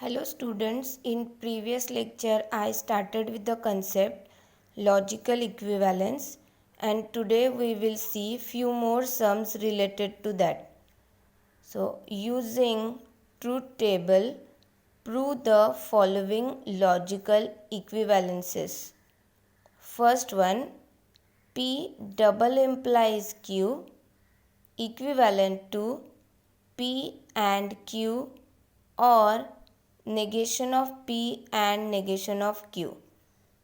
Hello students, in previous lecture I started with the concept logical equivalence and today we will see few more sums related to that. So using truth table, prove the following logical equivalences. First one, P double implies Q equivalent to P and Q or negation of P and negation of Q.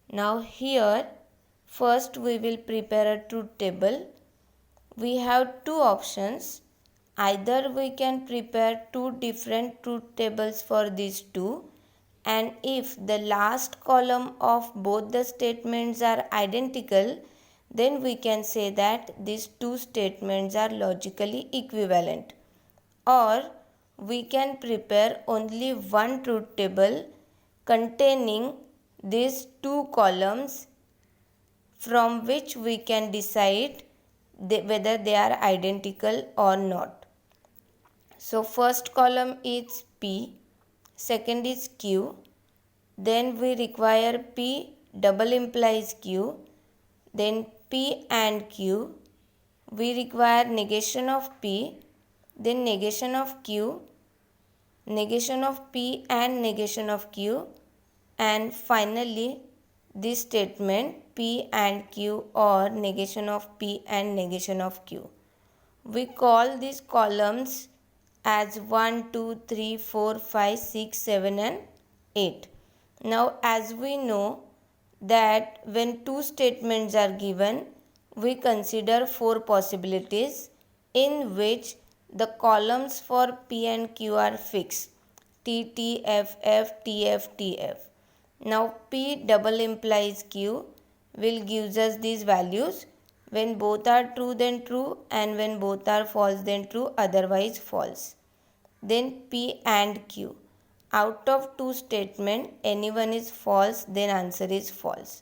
Now here first we will prepare a truth table. We have two options. Either we can prepare two different truth tables for these two, and if the last column of both the statements are identical, then we can say that these two statements are logically equivalent. Or we can prepare only one truth table containing these two columns from which we can decide whether they are identical or not. So first column is P, second is Q, then we require P double implies Q, then P and Q, we require negation of P, then negation of Q, negation of P and negation of Q, and finally this statement P and Q or negation of P and negation of Q. We call these columns as 1, 2, 3, 4, 5, 6, 7 and 8. Now as we know that when two statements are given, we consider four possibilities in which the columns for P and Q are fixed. T, T, F, F, T, F, T, F. Now P double implies Q will gives us these values. When both are true then true, and when both are false then true, otherwise false. Then P and Q. Out of two statements, any one is false, then answer is false.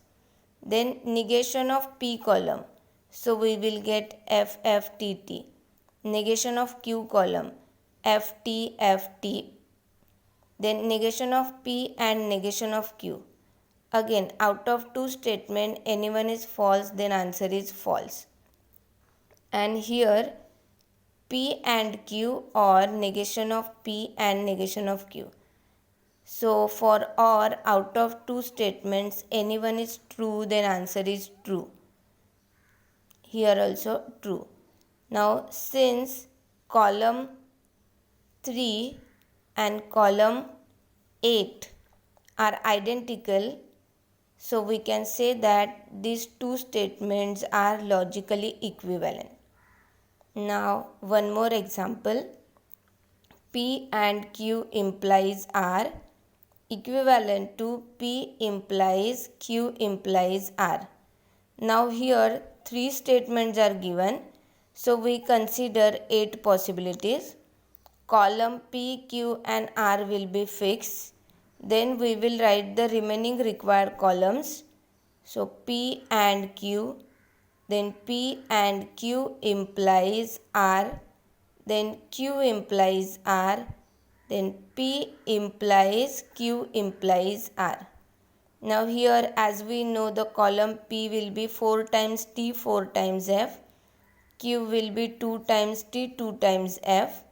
Then negation of P column. So we will get F, F, T, T. Negation of Q column. F, T, F, T. Then negation of P and negation of Q. Again, out of two statements, any one is false, then answer is false. And here P and Q or negation of P and negation of Q. So for or out of two statements, any one is true, then answer is true. Here also true. Now since column 3 and column 8 are identical, so we can say that these two statements are logically equivalent. Now one more example. P and Q implies R equivalent to P implies Q implies R. Now here three statements are given, so we consider 8 possibilities. Column P, Q and R will be fixed. Then we will write the remaining required columns. So P and Q, then P and Q implies R, then Q implies R, then P implies Q implies R. Now here as we know the column P will be 4 times T 4 times F, Q will be 2 times T 2 times F,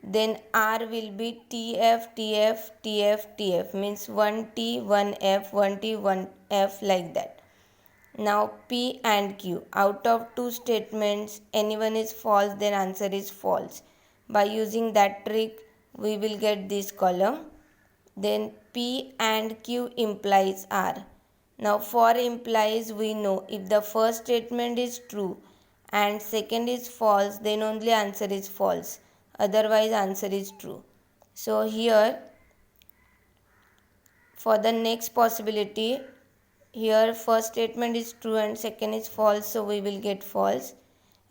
then R will be TF TF TF TF, means 1T 1F 1T 1F, like that. Now P and Q, out of two statements any one is false, then answer is false. By using that trick we will get this column. Then P and Q implies R. Now for implies we know if the first statement is true and second is false, then only answer is false, otherwise answer is true. So here for the next possibility, here first statement is true and second is false, so we will get false,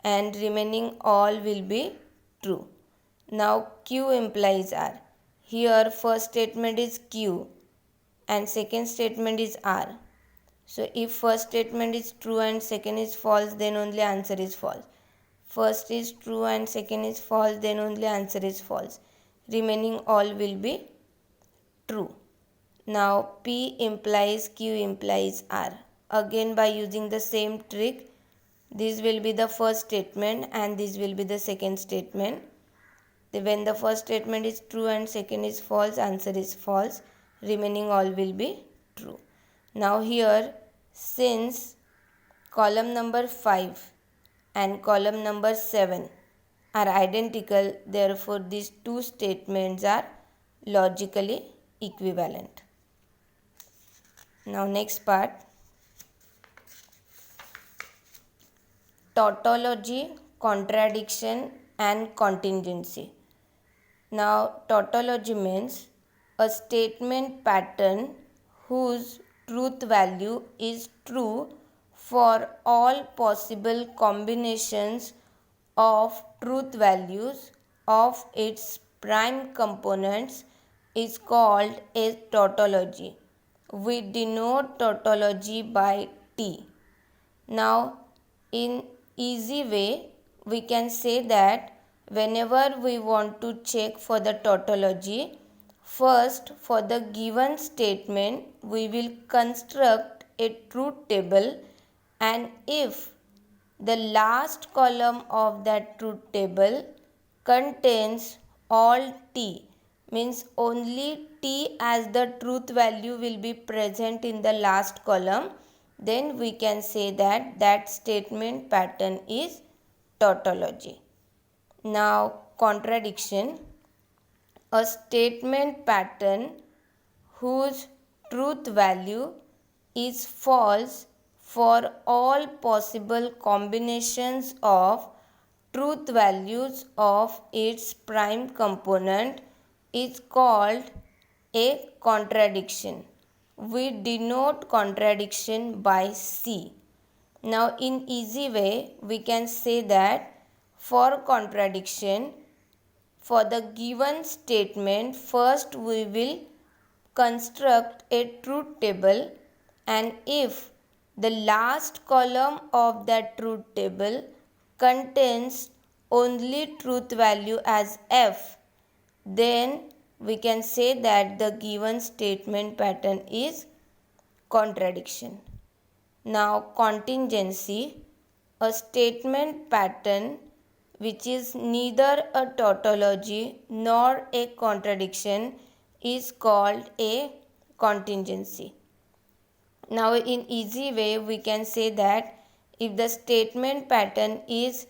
and remaining all will be true. Now Q implies R. Here first statement is Q and second statement is R. So if first statement is true and second is false, then only answer is false. First is true and second is false, then only answer is false. Remaining all will be true. Now P implies Q implies R. Again, by using the same trick, this will be the first statement and this will be the second statement. When the first statement is true and second is false, answer is false. Remaining all will be true. Now here, since column number 5 and column number 7 are identical, therefore these two statements are logically equivalent. Now next part, tautology, contradiction and contingency. Now tautology means a statement pattern whose truth value is true for all possible combinations of truth values of its prime components is called a tautology. We denote tautology by T. Now in easy way, we can say that whenever we want to check for the tautology, first for the given statement we will construct a truth table, and if the last column of that truth table contains all T, means only T as the truth value will be present in the last column, then we can say that that statement pattern is tautology. Now contradiction, a statement pattern whose truth value is false for all possible combinations of truth values of its prime component is called a contradiction. We denote contradiction by C. Now in easy way, we can say that for contradiction, for the given statement, first we will construct a truth table, and if the last column of that truth table contains only truth value as F, then we can say that the given statement pattern is contradiction. Now contingency, a statement pattern which is neither a tautology nor a contradiction is called a contingency. Now in easy way we can say that if the statement pattern is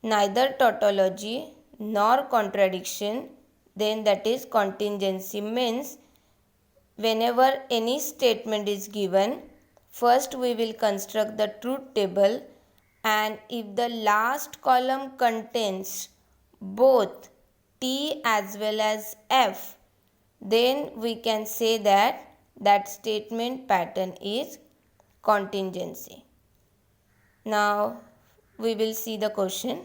neither tautology nor contradiction, then that is contingency. Means whenever any statement is given, first we will construct the truth table, and if the last column contains both T as well as F, then we can say that that statement pattern is contingency. Now we will see the question.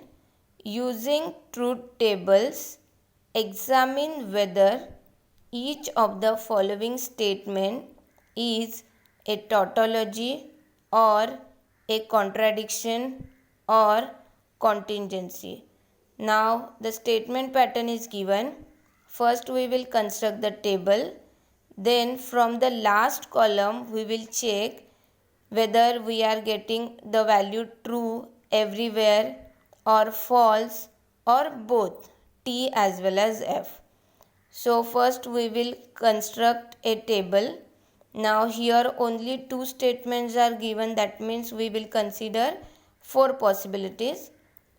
Using truth tables, examine whether each of the following statement is a tautology or a contradiction or contingency. Now the statement pattern is given. First we will construct the table. Then from the last column we will check whether we are getting the value true everywhere or false or both T as well as F. So first we will construct a table. Now here only two statements are given, that means we will consider four possibilities,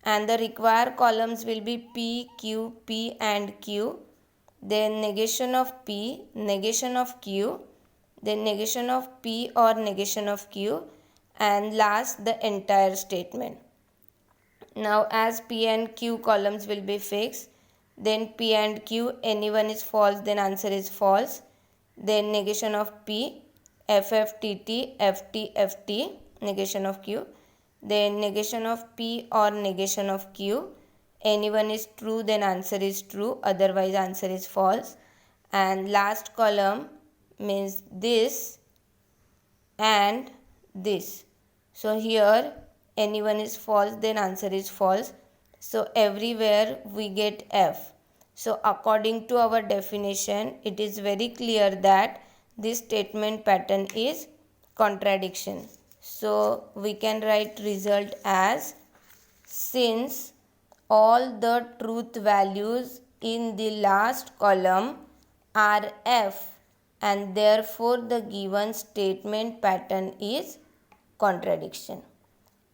and the required columns will be P, Q, P and Q. Then negation of P, negation of Q, then negation of P or negation of Q, and last the entire statement. Now as P and Q columns will be fixed, then P and Q, anyone is false, then answer is false. Then negation of P, FFTT, FT, FT, negation of Q. Then negation of P or negation of Q, anyone is true, then answer is true, otherwise answer is false. And last column means this and this. So here anyone is false, then answer is false. So everywhere we get F. So according to our definition, it is very clear that this statement pattern is contradiction. So we can write result as, since all the truth values in the last column are F, and therefore the given statement pattern is contradiction.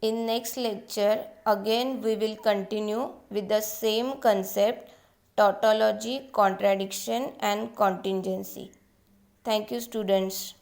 In next lecture, again we will continue with the same concept, tautology, contradiction and contingency. Thank you, students.